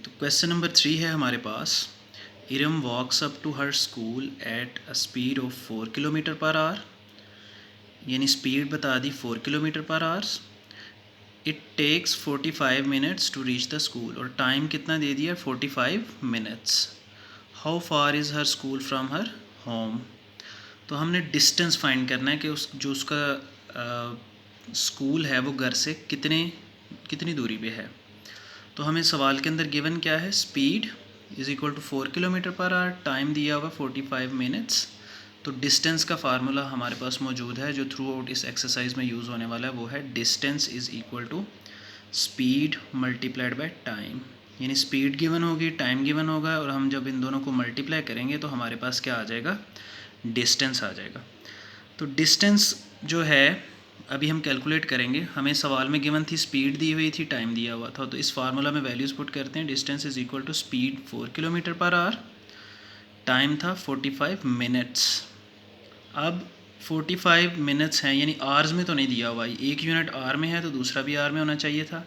तो question number 3 है हमारे पास। Iram walks up to her school at a speed of 4 kilometre per hour, यानी स्पीड बता दी 4 kilometre per hours. It takes 45 minutes to reach the school, और time कितना दे दिया 45 minutes. How far is her school from her home. तो हमने distance find करना है कि उसका स्कूल है वो घर से कितनी दूरी पे है। तो हमें सवाल के अंदर गिवन क्या है, speed is equal to 4 kilometre per hour, time दिया हुआ 45 मिनट्स। तो डिस्टेंस का फार्मूला हमारे पास मौजूद है जो थ्रू आउट इस एक्सरसाइज में यूज़ होने वाला है, वो है distance is equal to speed multiplied by time. यानी स्पीड गिवन होगी, टाइम गिवन होगा, और हम जब इन दोनों को मल्टीप्लाई करेंगे तो हमारे पास क्या आ जाएगा, डिस्टेंस आ जाएगा। तो डिस्टेंस जो है अभी हम कैलकुलेट करेंगे। हमें सवाल में गिवन थी, स्पीड दी हुई थी, टाइम दिया हुआ था। तो इस फार्मूला में वैल्यूज़ पुट करते हैं। Distance is equal to speed 4 kilometre per hour, time था 45 मिनट्स। अब 45 मिनट्स हैं, यानी आवर्स में तो नहीं दिया हुआ, एक यूनिट आर में है तो दूसरा भी आर में होना चाहिए था।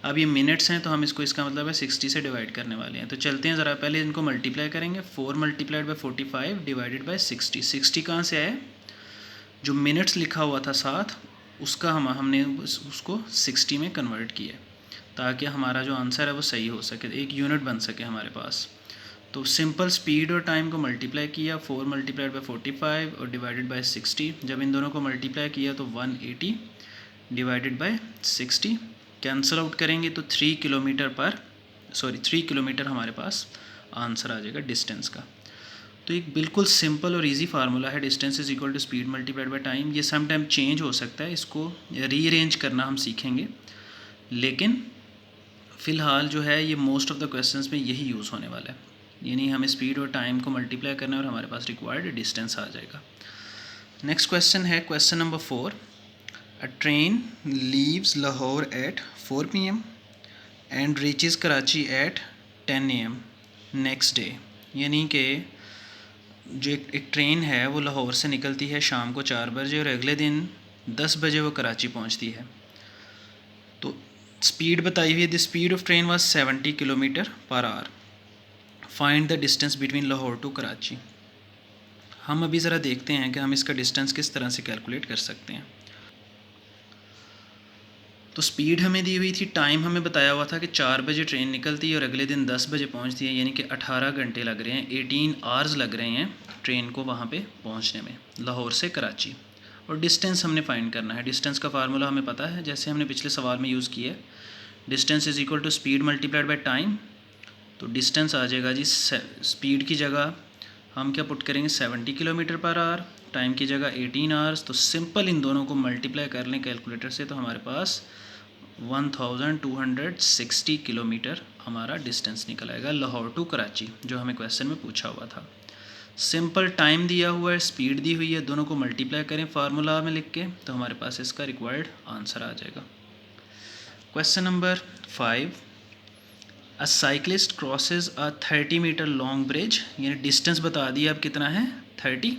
अब ये मिनट्स हैं तो हम इसको, इसका मतलब है 60 से डिवाइड करने वाले हैं। तो चलते हैं ज़रा, पहले इनको मल्टीप्लाई करेंगे। 4 मल्टीप्लाइड बाई 45 डिवाइडेड बाई 60। 60 कहाँ से आए, जो मिनट्स लिखा हुआ था साथ उसका हमने उसको 60 में कन्वर्ट किया, ताकि हमारा जो आंसर है वो सही हो सके, एक यूनिट बन सके हमारे पास। तो सिंपल स्पीड और टाइम को मल्टीप्लाई किया, 4 मल्टीप्लाइड बाई 45 और डिवाइडेड बाई 60। जब इन दोनों को मल्टीप्लाई किया तो 180 डिवाइडेड बाई 60। कैंसिल आउट करेंगे तो 3 किलोमीटर हमारे पास आंसर आ जाएगा डिस्टेंस का। तो एक बिल्कुल सिंपल और इजी फार्मूला है, distance is equal to speed multiplied by time. ये सम टाइम चेंज हो सकता है, इसको रीअरेंज करना हम सीखेंगे, लेकिन फ़िलहाल जो है ये मोस्ट ऑफ द क्वेश्चंस में यही यूज़ होने वाला है। यानी हमें स्पीड और टाइम को मल्टीप्लाई करना है और हमारे पास रिक्वायर्ड डिस्टेंस आ जाएगा। नेक्स्ट क्वेश्चन है question number 4। A train leaves Lahore at 4 PM and reaches Karachi at 10 AM next day. यानी कि जो एक ट्रेन है वो लाहौर से निकलती है शाम को 4 बजे और अगले दिन 10 बजे वो कराची पहुंचती है। तो स्पीड बताई हुई है, the speed of train was 70 kilometre per hour. Find the distance between Lahore to Karachi. हम अभी ज़रा देखते हैं कि हम इसका डिस्टेंस किस तरह से कैलकुलेट कर सकते हैं। तो स्पीड हमें दी हुई थी, टाइम हमें बताया हुआ था कि 4 बजे ट्रेन निकलती है और अगले दिन 10 बजे पहुंचती है, यानी कि 18 घंटे लग रहे हैं, 18 आवर्स लग रहे हैं ट्रेन को वहाँ पे पहुँचने में, लाहौर से कराची। और डिस्टेंस हमने फाइंड करना है। डिस्टेंस का फार्मूला हमें पता है, जैसे हमने पिछले सवाल में यूज़ किया है, distance is equal to speed multiplied by time. तो डिस्टेंस आ जाएगा जी, स्पीड की जगह हम क्या पुट करेंगे 70 किलोमीटर पर आवर, टाइम की जगह 18 आवर्स। तो सिंपल इन दोनों को मल्टीप्लाई कर लें कैलकुलेटर से तो हमारे पास 1260 किलोमीटर हमारा डिस्टेंस निकल आएगा लाहौर टू कराची, जो हमें क्वेश्चन में पूछा हुआ था। सिंपल टाइम दिया हुआ है, स्पीड दी हुई है, दोनों को मल्टीप्लाई करें फार्मूला में लिख के तो हमारे पास इसका रिक्वायर्ड आंसर आ जाएगा। Question number 5। A cyclist crosses a 30 metre long bridge, यानी डिस्टेंस बता दिया अब कितना है 30,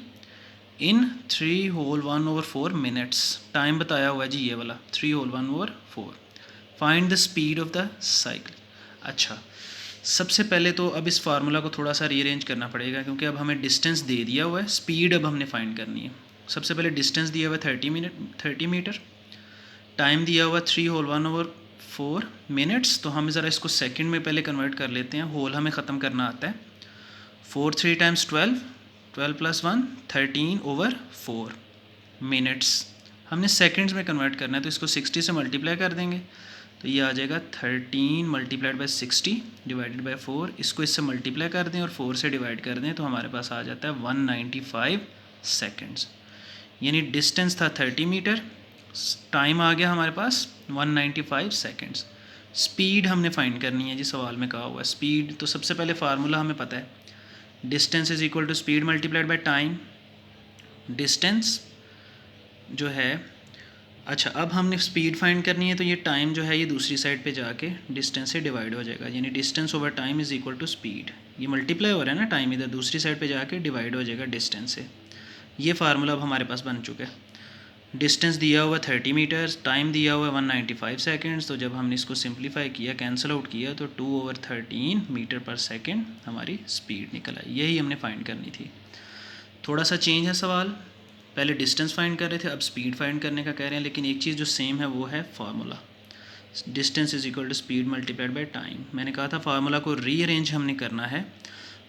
इन 3 होल 1/4 मिनट्स। टाइम बताया हुआ है जी ये वाला 3 whole 1/4। Find the speed of the cycle. अच्छा, सबसे पहले तो अब इस फार्मूला को थोड़ा सा रीअरेंज करना पड़ेगा, क्योंकि अब हमें डिस्टेंस दे दिया हुआ है, स्पीड अब हमने फाइंड करनी है। सबसे पहले डिस्टेंस दिया हुआ है 30 मीटर, टाइम दिया हुआ 3 होल 1/4 मिनट्स। तो हम ज़रा इसको सेकंड में पहले कन्वर्ट कर लेते हैं, होल हमें ख़त्म करना आता है। 4 3 टाइम्स 12, 12 + 1 13/4 मिनट्स। हमने सेकंड्स में कन्वर्ट करना है तो इसको 60 से मल्टीप्लाई कर देंगे तो ये आ जाएगा 13 मल्टीप्लाइड बाई 60 डिवाइडेड बाई 4। इसको इससे मल्टीप्लाई कर दें और 4 से डिवाइड कर दें तो हमारे पास आ जाता है 195 सेकेंड्स। यानी डिस्टेंस था 30 मीटर, टाइम आ गया हमारे पास 195 सेकेंड्स। स्पीड हमने फाइंड करनी है जी, सवाल में कहा हुआ है स्पीड। तो सबसे पहले फार्मूला हमें पता है, distance is equal to speed multiplied by time. Distance जो है, अच्छा अब हमने स्पीड फाइंड करनी है तो ये टाइम जो है ये दूसरी साइड पे जाके डिस्टेंस से डिवाइड हो जाएगा, यानी distance over time is equal to speed. ये मल्टीप्लाई हो रहा है ना, टाइम इधर दूसरी साइड पे जाके डिवाइड हो जाएगा डिस्टेंस से। ये फार्मूला अब हमारे पास बन चुका है। डिस्टेंस दिया हुआ 30 मीटर्स, टाइम दिया हुआ 195 सेकेंड्स। तो जब हमने इसको सिंप्लीफाई किया, कैंसिल आउट किया, तो 2/13 मीटर पर सेकेंड हमारी स्पीड निकल आई। यही हमने फाइंड करनी थी। थोड़ा सा चेंज है सवाल, पहले डिस्टेंस फाइंड कर रहे थे, अब स्पीड फाइंड करने का कह रहे हैं, लेकिन एक चीज़ जो सेम है वो है formula. Distance is equal to speed multiplied by time. मैंने कहा था फार्मूला को रीअरेंज हमने करना है,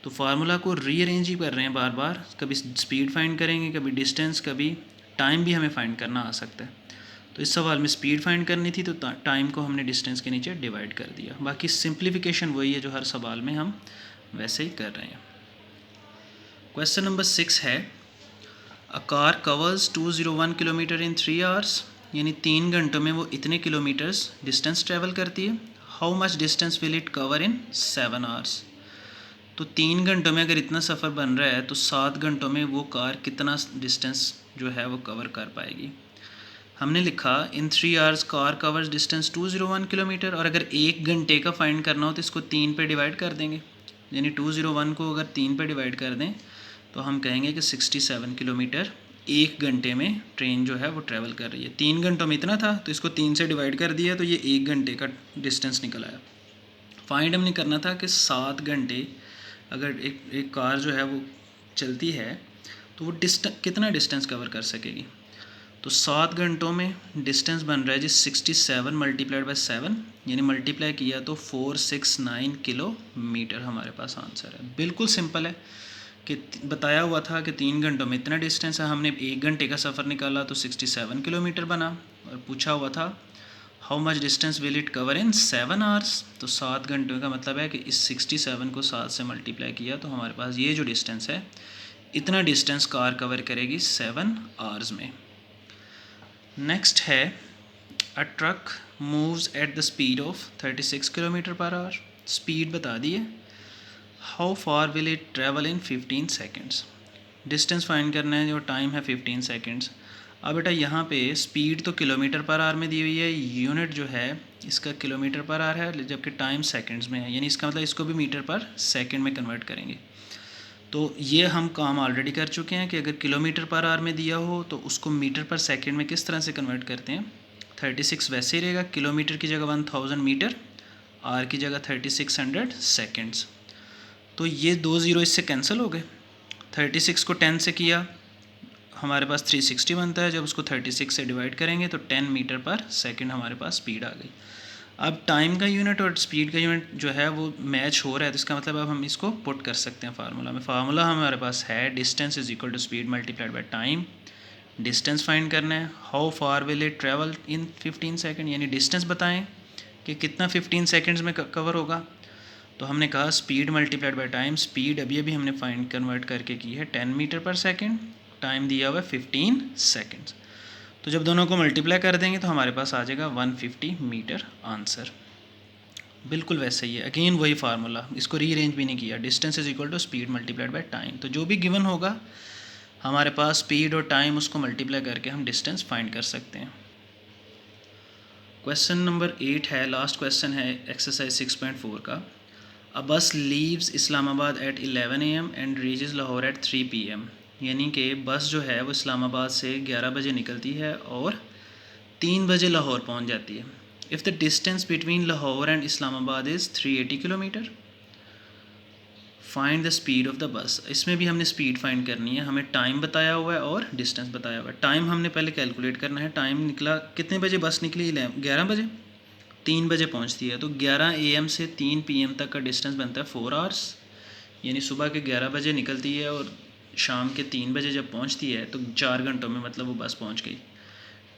तो फार्मूला को रीअरेंज ही कर रहे हैं बार बार। कभी स्पीड फाइंड करेंगे, कभी डिस्टेंस, कभी टाइम भी हमें फाइंड करना आ सकता है। तो इस सवाल में स्पीड फाइंड करनी थी, तो टाइम को हमने डिस्टेंस के नीचे डिवाइड कर दिया। बाकी सिंप्लीफिकेशन वही है जो हर सवाल में हम वैसे ही कर रहे हैं। क्वेश्चन नंबर 6 है, a car covers 201 kilometre in 3 hours, यानी 3 घंटों में वो इतने किलोमीटर्स डिस्टेंस ट्रेवल करती है। How much distance will it cover in 7 hours. तो 3 घंटों में अगर इतना सफ़र बन रहा है, तो 7 घंटों में वो कार कितना डिस्टेंस जो है वो कवर कर पाएगी। हमने लिखा इन 3 hours car covers distance 201 kilometre, और अगर 1 घंटे का फाइंड करना हो तो इसको 3 पे डिवाइड कर देंगे, यानी 201 को अगर 3 पे डिवाइड कर दें तो हम कहेंगे कि 67 किलोमीटर 1 घंटे में ट्रेन जो है वो ट्रैवल कर रही है। 3 घंटों में इतना था, तो इसको 3 से डिवाइड कर दिया, तो ये 1 घंटे का डिस्टेंस निकल आया। फाइंड हमने करना था कि 7 घंटे अगर एक कार जो है वो चलती है, तो वो कितना डिस्टेंस कवर कर सकेगी। तो 7 घंटों में डिस्टेंस बन रहा है जी 67 मल्टीप्लाइड बाई 7, यानी मल्टीप्लाई किया तो 469 किलोमीटर हमारे पास आंसर है। बिल्कुल सिंपल है कि बताया हुआ था कि 3 घंटों में इतना डिस्टेंस है, हमने 1 घंटे का सफ़र निकाला तो 67 किलोमीटर बना, और पूछा हुआ था how much distance will it cover in 7 hours. तो 7 घंटों का मतलब है कि इस 67 को 7 से मल्टीप्लाई किया तो हमारे पास ये जो डिस्टेंस है, इतना डिस्टेंस कार कवर करेगी 7 आवर्स में। नेक्स्ट है, a truck moves at the speed of 36 kilometer per hour. Speed बता दी है। How far will it travel in 15 seconds. Distance find करना है, जो टाइम है 15 सेकेंड्स। अब बेटा यहाँ पे स्पीड तो किलोमीटर पर आवर में दी हुई है, यूनिट जो है इसका किलोमीटर पर आवर है, जबकि टाइम सेकंड्स में है, यानी इसका मतलब इसको भी मीटर पर सेकंड में कन्वर्ट करेंगे। तो ये हम काम ऑलरेडी कर चुके हैं कि अगर किलोमीटर पर आवर में दिया हो तो उसको मीटर पर सेकंड में किस तरह से कन्वर्ट करते हैं। 36 वैसे ही रहेगा, किलोमीटर की जगह 1000 मीटर, आर की जगह 3600 सेकेंड्स। तो ये 2 ज़ीरो इससे कैंसिल हो गए। 36 को 10 से किया, हमारे पास 360 बनता है, जब उसको 36 से डिवाइड करेंगे तो 10 मीटर पर सेकंड हमारे पास स्पीड आ गई। अब टाइम का यूनिट और स्पीड का यूनिट जो है वो मैच हो रहा है, तो इसका मतलब अब हम इसको पुट कर सकते हैं फार्मूला में। फार्मूला हमारे पास है distance is equal to speed multiplied by time. Distance find करना है, how far will it travel in 15 second, यानी डिस्टेंस बताएं कि कितना 15 सेकेंड्स में कवर होगा। तो हमने कहा speed multiplied by time. Speed अभी अभी हमने फाइंड कन्वर्ट करके की है 10 मीटर पर सेकेंड, टाइम दिया हुआ है 15 सेकेंड्स। तो जब दोनों को मल्टीप्लाई कर देंगे तो हमारे पास आ जाएगा 150 मीटर आंसर। बिल्कुल वैसे ही है, अगेन वही फार्मूला, इसको रीअरेंज भी नहीं किया। Distance is equal to speed multiplied by time. तो जो भी गिवन होगा हमारे पास स्पीड और टाइम, उसको मल्टीप्लाई करके हम डिस्टेंस फाइंड कर सकते हैं। क्वेश्चन नंबर 8 है, लास्ट क्वेश्चन है एक्सरसाइज 6.4 का। A bus leaves Islamabad at 11 AM and reaches Lahore at 3 PM, यानी कि बस जो है वो इस्लामाबाद से 11 बजे निकलती है और 3 बजे लाहौर पहुंच जाती है। If the distance between Lahore and Islamabad is 380 kilometre, find the speed of the bus. इसमें भी हमने स्पीड फाइंड करनी है, हमें टाइम बताया हुआ है और डिस्टेंस बताया हुआ है। टाइम हमने पहले कैलकुलेट करना है, टाइम निकला कितने बजे बस निकली, 11 बजे, 3 बजे पहुंचती है, तो 11 AM से 3 PM तक का डिस्टेंस बनता है 4 आवर्स, यानी सुबह के 11 बजे निकलती है और शाम के 3 बजे जब पहुंचती है तो 4 घंटों में मतलब वो बस पहुंच गई।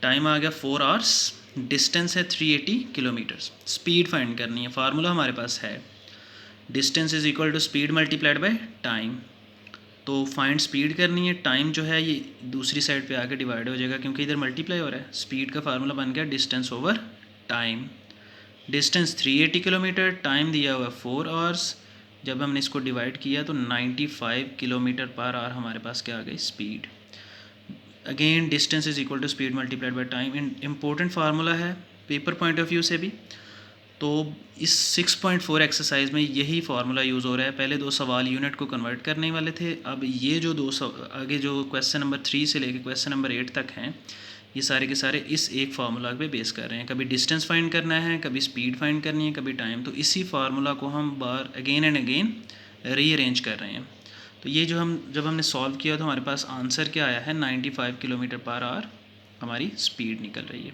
टाइम आ गया 4 आवर्स, डिस्टेंस है 380 किलोमीटर्स। स्पीड फाइंड करनी है, फार्मूला हमारे पास है distance is equal to speed multiplied by time. तो फाइंड स्पीड करनी है, टाइम जो है ये दूसरी साइड पे आके डिवाइड हो जाएगा क्योंकि इधर मल्टीप्लाई हो रहा है। स्पीड का फार्मूला बन गया distance over time. Distance 380 kilometre, time दिया हुआ 4 आवर्स, जब हमने इसको डिवाइड किया तो 95 किलोमीटर पर आवर हमारे पास क्या आ गई speed. Again distance is equal to speed multiplied by time, important formula है पेपर पॉइंट ऑफ व्यू से भी। तो इस 6.4 एक्सरसाइज में यही फार्मूला यूज़ हो रहा है। पहले 2 सवाल यूनिट को कन्वर्ट करने वाले थे, अब ये जो आगे जो क्वेश्चन नंबर 3 से लेकर क्वेश्चन नंबर 8 तक हैं, ये सारे के सारे इस एक फार्मूला पे बेस कर रहे हैं। कभी डिस्टेंस फाइंड करना है, कभी स्पीड फाइंड करनी है, कभी टाइम। तो इसी फार्मूला को हम बार अगेन एंड अगेन रीअरेंज कर रहे हैं। तो ये जब हमने सॉल्व किया तो हमारे पास आंसर क्या आया है, 95 किलोमीटर पर आवर हमारी स्पीड निकल रही है।